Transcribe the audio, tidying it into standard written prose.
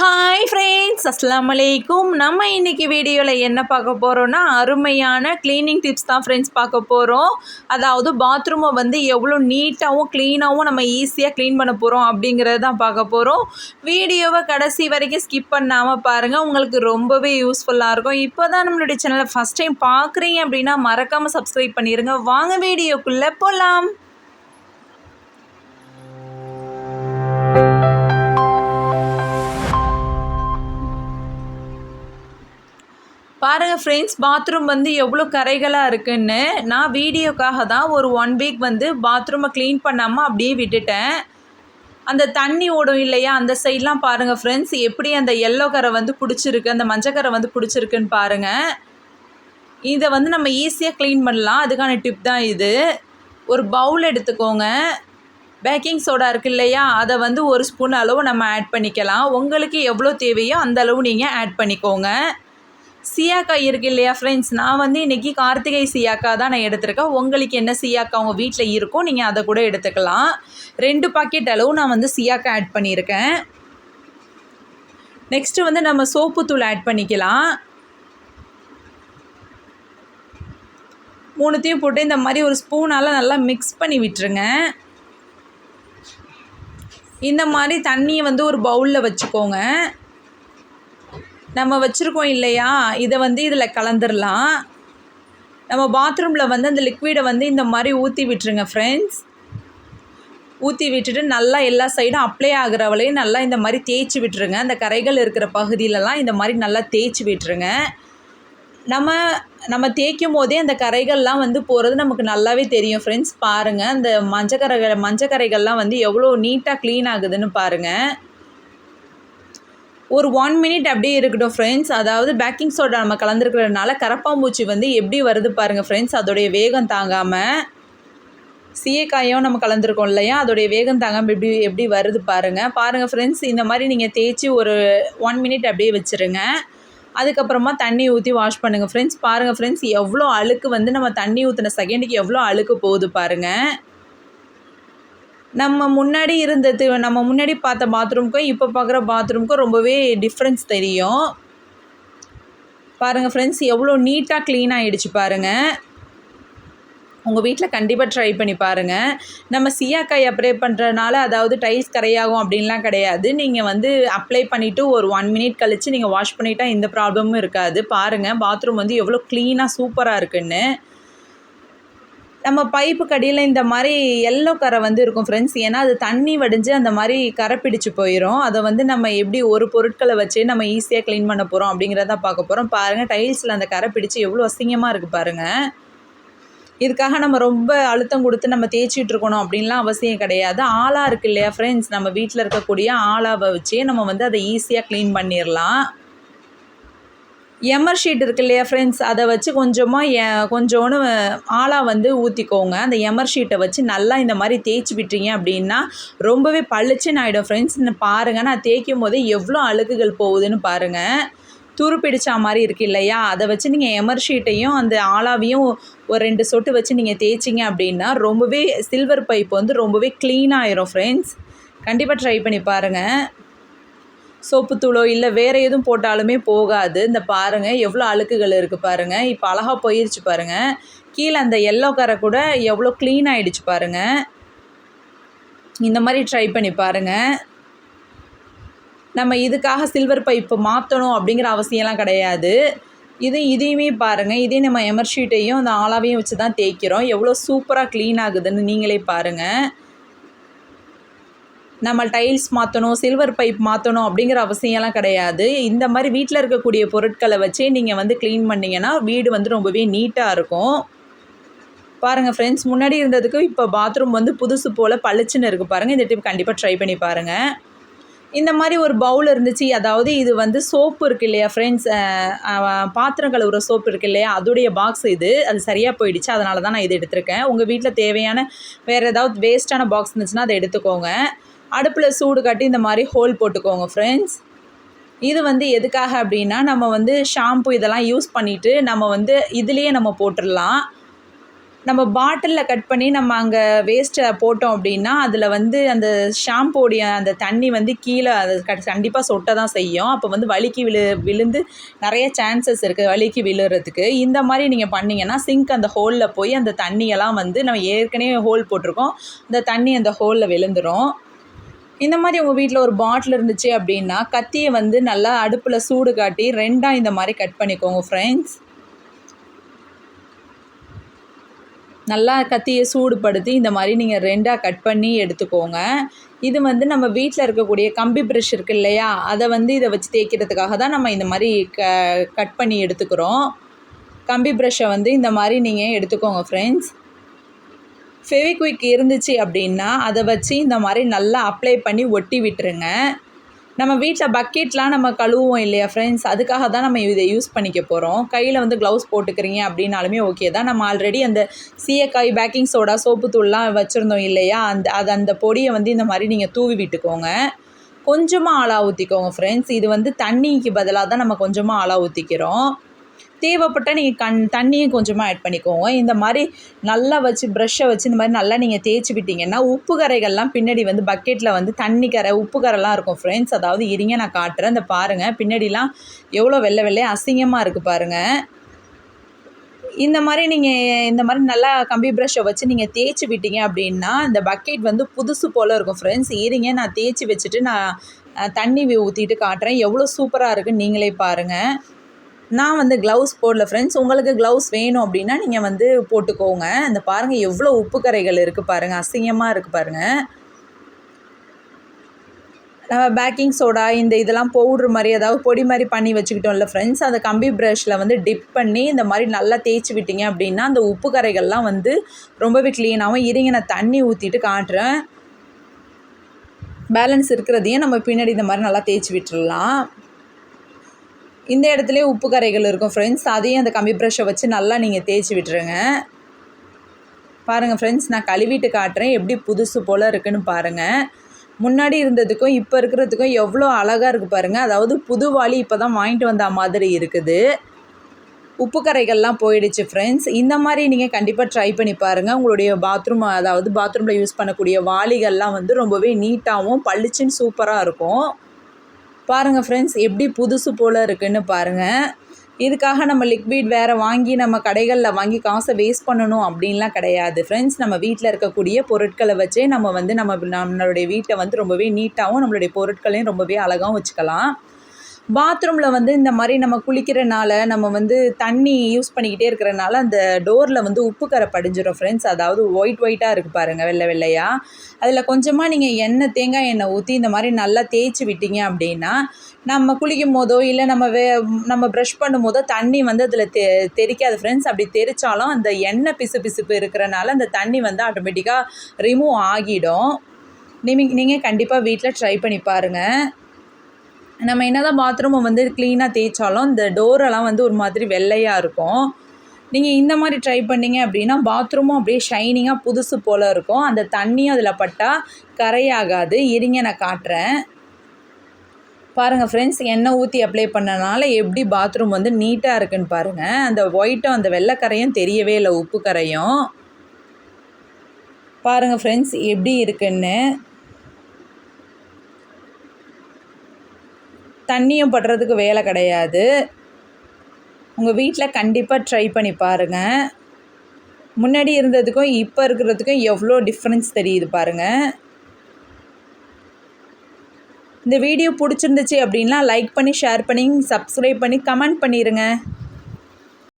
Hi friends, அஸ்ஸலாமு அலைக்கும். நம்ம இன்றைக்கி வீடியோவில் என்ன பார்க்க போகிறோன்னா, அருமையான க்ளீனிங் டிப்ஸ் தான் ஃப்ரெண்ட்ஸ் பார்க்க போகிறோம். அதாவது பாத்ரூமை வந்து எவ்வளோ நீட்டாகவும் க்ளீனாகவும் நம்ம ஈஸியாக க்ளீன் பண்ண போகிறோம் அப்படிங்கிறது தான் பார்க்க போகிறோம். வீடியோவை கடைசி வரைக்கும் ஸ்கிப் பண்ணாமல் பாருங்கள், உங்களுக்கு ரொம்பவே யூஸ்ஃபுல்லாக இருக்கும். இப்போ தான் நம்மளுடைய சேனலை ஃபஸ்ட் டைம் பார்க்குறீங்க அப்படின்னா மறக்காமல் சப்ஸ்கிரைப் பண்ணிடுங்க. வாங்க வீடியோக்குள்ளே போகலாம். பாருங்கள் ஃப்ரெண்ட்ஸ், பாத்ரூம் வந்து எவ்வளோ கரைகளாக இருக்குன்னு. நான் வீடியோக்காக தான் ஒரு 1 வீக் வந்து பாத்ரூமை க்ளீன் பண்ணாமல் அப்படியே விட்டுட்டேன். அந்த தண்ணி ஓடும் இல்லையா, அந்த சைட்லாம் பாருங்கள் ஃப்ரெண்ட்ஸ், எப்படி அந்த எல்லோ கரை வந்து பிடிச்சிருக்கு, அந்த மஞ்சக்கரை வந்து பிடிச்சிருக்குன்னு பாருங்கள். இதை வந்து நம்ம ஈஸியாக க்ளீன் பண்ணலாம். அதுக்கான டிப் தான் இது. ஒரு பவுல் எடுத்துக்கோங்க. பேக்கிங் சோடா இருக்குது இல்லையா, அதை வந்து 1 ஸ்பூன் அளவு நம்ம ஆட் பண்ணிக்கலாம். உங்களுக்கு எவ்வளோ தேவையோ அந்த அளவு நீங்கள் ஆட் பண்ணிக்கோங்க. சீயாக்காய் இருக்குது இல்லையா ஃப்ரெண்ட்ஸ், நான் வந்து இன்றைக்கி கார்த்திகை சீயாக்காய் தான் நான் எடுத்திருக்கேன். உங்களுக்கு என்ன சீயாக்காய் உங்கள் வீட்டில் இருக்கோ நீங்கள் அதை கூட எடுத்துக்கலாம். 2 பாக்கெட் அளவு நான் வந்து சீயாக்காய் ஆட் பண்ணியிருக்கேன். நெக்ஸ்ட்டு வந்து நம்ம சோப்பு தூள் ஆட் பண்ணிக்கலாம். 3த்தையும் போட்டு இந்த மாதிரி ஒரு ஸ்பூனால் நல்லா மிக்ஸ் பண்ணி விட்டுருங்க. இந்த மாதிரி தண்ணியை வந்து ஒரு பவுலில் வச்சுக்கோங்க. நம்ம வச்சுருக்கோம் இல்லையா, இதை வந்து இதில் கலந்துடலாம். நம்ம பாத்ரூமில் வந்து அந்த லிக்விடை வந்து இந்த மாதிரி ஊற்றி விட்டுருங்க ஃப்ரெண்ட்ஸ். ஊற்றி விட்டுட்டு நல்லா எல்லா சைடும் அப்ளை ஆகிற வரையும் நல்லா இந்த மாதிரி தேய்ச்சி விட்டுருங்க. அந்த கரைகள் இருக்கிற பகுதியிலலாம் இந்த மாதிரி நல்லா தேய்ச்சி விட்டுருங்க. நம்ம தேய்க்கும் போதே அந்த கரைகள்லாம் வந்து போகிறது நமக்கு நல்லாவே தெரியும் ஃப்ரெண்ட்ஸ். பாருங்கள், அந்த மஞ்சக்கரைகள்லாம் வந்து எவ்வளோ நீட்டாக க்ளீன் ஆகுதுன்னு பாருங்கள். ஒரு 1 மினிட் அப்படியே இருக்கட்டும் ஃப்ரெண்ட்ஸ். அதாவது பேக்கிங் சோடா நம்ம கலந்துருக்கிறதுனால கரப்பாம்பூச்சி வந்து எப்படி வருது பாருங்கள் ஃப்ரெண்ட்ஸ். அதோடைய வேகம் தாங்காமல், சீயக்காயும் நம்ம கலந்துருக்கோம் இல்லையா, அதோடைய வேகம் தாங்காமல் எப்படி வருது பாருங்கள் ஃப்ரெண்ட்ஸ். இந்த மாதிரி நீங்கள் தேய்ச்சி ஒரு 1 மினிட் அப்படியே வச்சுருங்க. அதுக்கப்புறமா தண்ணி ஊற்றி வாஷ் பண்ணுங்கள் ஃப்ரெண்ட்ஸ். பாருங்கள் ஃப்ரெண்ட்ஸ், எவ்வளோ அழுக்கு வந்து நம்ம தண்ணி ஊற்றின செகண்டுக்கு எவ்வளோ அழுக்கு போகுது பாருங்கள். நம்ம முன்னாடி பார்த்த பாத்ரூமுக்கும் இப்போ பார்க்குற பாத்ரூமுக்கும் ரொம்பவே டிஃப்ரென்ஸ் தெரியும். பாருங்கள் ஃப்ரெண்ட்ஸ், எவ்வளோ நீட்டாக க்ளீன் ஆகிடுச்சு பாருங்கள். உங்கள் வீட்டில் கண்டிப்பாக ட்ரை பண்ணி பாருங்கள். நம்ம சீயாக்காய் அப்ளை பண்ணுறதுனால அதாவது டைல்ஸ் கரையாகும் அப்படின்லாம் கிடையாது. நீங்கள் வந்து அப்ளை பண்ணிவிட்டு ஒரு 1 மினிட் கழித்து நீங்கள் வாஷ் பண்ணிட்டா எந்த ப்ராப்ளமும் இருக்காது. பாருங்கள், பாத்ரூம் வந்து எவ்வளோ க்ளீனாக சூப்பராக இருக்குன்னு. நம்ம பைப்பு கடியில் இந்த மாதிரி எல்லோ கரை வந்து இருக்கும் ஃப்ரெண்ட்ஸ். ஏன்னா அது தண்ணி வடிஞ்சு அந்த மாதிரி கரை பிடிச்சி போயிடும். அதை வந்து நம்ம எப்படி ஒரு பொருட்களை வச்சு நம்ம ஈஸியாக க்ளீன் பண்ண போகிறோம் அப்படிங்கிறத பார்க்க போகிறோம். பாருங்கள், டைல்ஸில் அந்த கரை பிடிச்சி எவ்வளோ அசிங்கமாக இருக்குது பாருங்கள். இதுக்காக நம்ம ரொம்ப அழுத்தம் கொடுத்து நம்ம தேய்ச்சிட்டு இருக்கணும் அப்படின்லாம் அவசியம் கிடையாது. ஆலா இருக்குது இல்லையா ஃப்ரெண்ட்ஸ், நம்ம வீட்டில் இருக்கக்கூடிய ஆலாவை வச்சே நம்ம வந்து அதை ஈஸியாக க்ளீன் பண்ணிடலாம். எமர் ஷீட் இருக்குது இல்லையா ஃப்ரெண்ட்ஸ், அதை வச்சு கொஞ்சோன்னு ஆலா வந்து ஊற்றிக்கோங்க. அந்த எமர் ஷீட்டை வச்சு நல்லா இந்த மாதிரி தேய்ச்சி விட்டீங்க அப்படின்னா ரொம்பவே பளிச்சுன்னு ஆகிடும் ஃப்ரெண்ட்ஸ். பாருங்கள், நான் தேய்க்கும் போதே எவ்வளோ அழுக்குகள் போகுதுன்னு பாருங்கள். துரு பிடிச்சா மாதிரி இருக்குது இல்லையா, அதை வச்சு நீங்கள் எமர் ஷீட்டையும் அந்த ஆலாவையும் ஒரு 2 சொட்டு வச்சு நீங்கள் தேய்ச்சிங்க அப்படின்னா ரொம்பவே சில்வர் பைப் வந்து ரொம்பவே க்ளீனாக ஆயிரும் ஃப்ரெண்ட்ஸ். கண்டிப்பாக ட்ரை பண்ணி பாருங்கள். சோப்புத்தூளோ இல்லை வேறு எதுவும் போட்டாலுமே போகாது. இந்த பாருங்கள் எவ்வளோ அழுக்குகள் இருக்குது பாருங்கள். இப்போ அழகாக போயிடுச்சு பாருங்கள். கீழே அந்த எல்லோ கரை கூட எவ்வளோ க்ளீன் ஆகிடுச்சு பாருங்கள். இந்த மாதிரி ட்ரை பண்ணி பாருங்கள். நம்ம இதுக்காக சில்வர் பைப்பு மாற்றணும் அப்படிங்கிற அவசியம்லாம் கிடையாது. இதையுமே பாருங்கள், இதே நம்ம எமர் ஷீட்டையும் அந்த ஆலாவையும் வச்சு தான் தேய்க்கிறோம். எவ்வளோ சூப்பராக க்ளீன் ஆகுதுன்னு நீங்களே பாருங்கள். நம்ம டைல்ஸ் மாற்றணும், சில்வர் பைப் மாற்றணும் அப்படிங்கிற அவசியம்லாம் கிடையாது. இந்த மாதிரி வீட்டில் இருக்கக்கூடிய பொருட்களை வச்சே நீங்கள் வந்து க்ளீன் பண்ணிங்கன்னா வீடு வந்து ரொம்பவே நீட்டாக இருக்கும். பாருங்கள் ஃப்ரெண்ட்ஸ், முன்னாடி இருந்ததுக்கு இப்போ பாத்ரூம் வந்து புதுசு போல் பளிச்சுன்னு இருக்குது பாருங்கள். இந்த டிப் கண்டிப்பாக ட்ரை பண்ணி பாருங்கள். இந்த மாதிரி ஒரு பவுல் இருந்துச்சு. அதாவது இது வந்து சோப்பு இருக்குது இல்லையா ஃப்ரெண்ட்ஸ், பாத்திரம் கழுவுற சோப்பு இருக்குது இல்லையா, அதோடைய பாக்ஸ் இது. அது சரியாக போயிடுச்சு, அதனால தான் நான் இது எடுத்திருக்கேன். உங்கள் வீட்டில் தேவையான வேறு ஏதாவது வேஸ்ட்டான பாக்ஸ் இருந்துச்சுன்னா அதை எடுத்துக்கோங்க. அடுப்பில் சூடு காட்டி இந்த மாதிரி ஹோல் போட்டுக்கோங்க ஃப்ரெண்ட்ஸ். இது வந்து எதுக்காக அப்படின்னா, நம்ம வந்து ஷாம்பு இதெல்லாம் யூஸ் பண்ணிவிட்டு நம்ம வந்து இதுலேயே நம்ம போட்டுடலாம். நம்ம பாட்டிலில் கட் பண்ணி நம்ம அங்கே வேஸ்ட்டை போட்டோம் அப்படின்னா அதில் வந்து அந்த ஷாம்போடைய அந்த தண்ணி வந்து கீழே அது கண்டிப்பாக சொட்ட தான் செய்யும். அப்போ வந்து வழுக்கி விழுந்து நிறைய சான்சஸ் இருக்குது வழுக்கி விழுறதுக்கு. இந்த மாதிரி நீங்கள் பண்ணிங்கன்னா சிங்க் அந்த ஹோலில் போய் அந்த தண்ணியெல்லாம் வந்து நம்ம ஏற்கனவே ஹோல் போட்டிருக்கோம், அந்த தண்ணி அந்த ஹோலில் விழுந்துடும். இந்த மாதிரி உங்கள் வீட்டில் ஒரு பாட்டில் இருந்துச்சு அப்படின்னா கத்தியை வந்து நல்லா அடுப்பில் சூடு காட்டி 2ஆக இந்த மாதிரி கட் பண்ணிக்கோங்க ஃப்ரெண்ட்ஸ். நல்லா கத்தியை சூடுபடுத்தி இந்த மாதிரி நீங்கள் 2ஆக கட் பண்ணி எடுத்துக்கோங்க. இது வந்து நம்ம வீட்டில் இருக்கக்கூடிய கம்பி ப்ரஷ் இருக்குது இல்லையா, அதை வந்து இதை வச்சு தேய்க்கிறதுக்காக தான் நம்ம இந்த மாதிரி கட் பண்ணி எடுத்துக்கிறோம். கம்பி ப்ரஷ்ஷை வந்து இந்த மாதிரி நீங்கள் எடுத்துக்கோங்க ஃப்ரெண்ட்ஸ். ஃபெவிக்விக் இருந்துச்சு அப்படின்னா அதை வச்சு இந்த மாதிரி நல்லா அப்ளை பண்ணி ஒட்டி விட்டுருங்க. நம்ம வீட்டில் பக்கெட்லாம் நம்ம கழுவுவோம் இல்லையா ஃப்ரெண்ட்ஸ், அதுக்காக தான் நம்ம இதை யூஸ் பண்ணிக்க போகிறோம். கையில் வந்து க்ளவுஸ் போட்டுக்கிறீங்க அப்படின்னாலுமே ஓகே தான். நம்ம ஆல்ரெடி அந்த சீயக்காய், பேக்கிங் சோடா, சோப்பு தூள்லாம் வச்சுருந்தோம் இல்லையா, அந்த பொடியை வந்து இந்த மாதிரி நீங்கள் தூவி விட்டுக்கோங்க. கொஞ்சமாக ஆழா ஊற்றிக்கோங்க ஃப்ரெண்ட்ஸ். இது வந்து தண்ணிக்கு பதிலாக தான் நம்ம கொஞ்சமாக ஆழா ஊற்றிக்கிறோம். தேவைப்பட்டால் நீங்கள் தண்ணியும் கொஞ்சமாக ஆட் பண்ணிக்கோங்க. இந்த மாதிரி நல்லா வச்சு ப்ரஷ்ஷை வச்சு இந்த மாதிரி நல்லா நீங்கள் தேய்ச்சி விட்டிங்கன்னா உப்பு கரைகள்லாம் பின்னாடி வந்து பக்கெட்டில் வந்து தண்ணி கரை, உப்பு கரைலாம் இருக்கும் ஃப்ரெண்ட்ஸ். அதாவது இருங்க நான் காட்டுறேன். இந்த பாருங்கள், பின்னாடிலாம் எவ்வளோ வெள்ளை வெள்ளையே அசிங்கமாக இருக்குது பாருங்கள். இந்த மாதிரி நீங்கள் இந்த மாதிரி நல்லா கம்பி ப்ரஷ்ஷை வச்சு நீங்கள் தேய்ச்சி விட்டீங்க அப்படின்னா இந்த பக்கெட் வந்து புதுசு போல் இருக்கும் ஃப்ரெண்ட்ஸ். இருங்க நான் தேய்ச்சி வச்சுட்டு நான் தண்ணி ஊற்றிட்டு காட்டுறேன். எவ்வளோ சூப்பராக இருக்குன்னு நீங்களே பாருங்கள். நான் வந்து க்ளவுஸ் போடல ஃப்ரெண்ட்ஸ். உங்களுக்கு க்ளவுஸ் வேணும் அப்படின்னா நீங்கள் வந்து போட்டுக்கோங்க. இந்த பாருங்கள் எவ்வளோ உப்பு கரைகள் இருக்குது பாருங்கள், அசிங்கமாக இருக்குது பாருங்கள். நம்ம பேக்கிங் சோடா இதெல்லாம் பவுட்ரு மாதிரி அதாவது பொடி மாதிரி பண்ணி வச்சுக்கிட்டோம்ல ஃப்ரெண்ட்ஸ், அந்த கம்பி ப்ரஷில் வந்து டிப் பண்ணி இந்த மாதிரி நல்லா தேய்ச்சி விட்டிங்க அப்படின்னா அந்த உப்பு கரைகள்லாம் வந்து ரொம்பவே க்ளீனாகவும். இருங்க நான் தண்ணி ஊற்றிட்டு காட்டுறேன். பேலன்ஸ் இருக்கிறதையும் நம்ம பின்னாடி இந்த மாதிரி நல்லா தேய்ச்சி விட்டுடலாம். இந்த இடத்துலையே உப்பு கரைகள் இருக்கும் ஃப்ரெண்ட்ஸ், அதையும் அந்த கம்பி ப்ரஷ்ஷை வச்சு நல்லா நீங்கள் தேய்ச்சி விட்டுருங்க. பாருங்கள் ஃப்ரெண்ட்ஸ், நான் கழுவிட்டு காட்டுறேன் எப்படி புதுசு போல் இருக்குதுன்னு பாருங்கள். முன்னாடி இருந்ததுக்கும் இப்போ இருக்கிறதுக்கும் எவ்வளோ அழகாக இருக்குது பாருங்கள். அதாவது புது வாளி இப்போ தான் வாங்கிட்டு வந்த மாதிரி இருக்குது. உப்பு கரைகள்லாம் போயிடுச்சு ஃப்ரெண்ட்ஸ். இந்த மாதிரி நீங்கள் கண்டிப்பாக ட்ரை பண்ணி பாருங்கள். உங்களுடைய பாத்ரூம், அதாவது பாத்ரூமில் யூஸ் பண்ணக்கூடிய வாளிகள்லாம் வந்து ரொம்பவே நீட்டாகவும் பளிச்சுன்னு சூப்பராக இருக்கும். பாருங்கள் ஃப்ரெண்ட்ஸ், எப்படி புதுசு போல் இருக்குதுன்னு பாருங்கள். இதுக்காக நம்ம லிக்விட் வேறு வாங்கி நம்ம கடைகளில் வாங்கி காசை வேஸ்ட் பண்ணணும் அப்படின்லாம் கிடையாது ஃப்ரெண்ட்ஸ். நம்ம வீட்டில் இருக்கக்கூடிய பொருட்களை வச்சே நம்ம வந்து நம்மளுடைய வீட்டை வந்து ரொம்பவே நீட்டாகவும் நம்மளுடைய பொருட்களையும் ரொம்பவே அழகாகவும் வச்சுக்கலாம். பாத்ரூமில் வந்து இந்த மாதிரி நம்ம குளிக்கிறனால நம்ம வந்து தண்ணி யூஸ் பண்ணிக்கிட்டே இருக்கிறனால அந்த டோரில் வந்து உப்பு கரை படிஞ்சிடும் ஃப்ரெண்ட்ஸ். அதாவது ஒயிட்டாக இருக்குது பாருங்கள், வெள்ளை வெள்ளையாக. அதில் கொஞ்சமாக நீங்கள் தேங்காய் எண்ணெய் ஊற்றி இந்த மாதிரி நல்லா தேய்ச்சி விட்டீங்க அப்படின்னா நம்ம குளிக்கும் போதோ இல்லை நம்ம ப்ரஷ் பண்ணும் போதோ தண்ணி வந்து அதில் தெரிக்காது ஃப்ரெண்ட்ஸ். அப்படி தெரித்தாலும் அந்த எண்ணெய் பிசுப்பு இருக்கிறனால அந்த தண்ணி வந்து ஆட்டோமேட்டிக்காக ரிமூவ் ஆகிடும். நீங்கள் கண்டிப்பாக வீட்டில் ட்ரை பண்ணி பாருங்கள். நம்ம என்ன தான் பாத்ரூமை வந்து க்ளீனாக தேய்ச்சாலும் இந்த டோரெல்லாம் வந்து ஒரு மாதிரி வெள்ளையாக இருக்கும். நீங்கள் இந்த மாதிரி ட்ரை பண்ணிங்க அப்படின்னா பாத்ரூமும் அப்படியே ஷைனிங்காக புதுசு போல் இருக்கும். அந்த தண்ணியும் அதில் பட்டால் கரையாகாது. இருங்க நான் காட்டுறேன். பாருங்கள் ஃப்ரெண்ட்ஸ், எண்ணெய் ஊற்றி அப்ளை பண்ணனால எப்படி பாத்ரூம் வந்து நீட்டாக இருக்குன்னு பாருங்கள். அந்த ஒயிட்டும் அந்த வெள்ளைக்கரையும் தெரியவே இல்லை, உப்பு கரையும். பாருங்கள் ஃப்ரெண்ட்ஸ் எப்படி இருக்குன்னு. தண்ணியும் படுறதுக்கு வேலை கிடையாது. உங்கள் வீட்டில் கண்டிப்பாக ட்ரை பண்ணி பாருங்கள். முன்னாடி இருந்ததுக்கும் இப்போ இருக்கிறதுக்கும் எவ்வளோ டிஃப்ரென்ஸ் தெரியுது பாருங்கள். இந்த வீடியோ பிடிச்சிருந்துச்சு அப்படின்னா லைக் பண்ணி, ஷேர் பண்ணி, சப்ஸ்கிரைப் பண்ணி, கமெண்ட் பண்ணிடுங்க.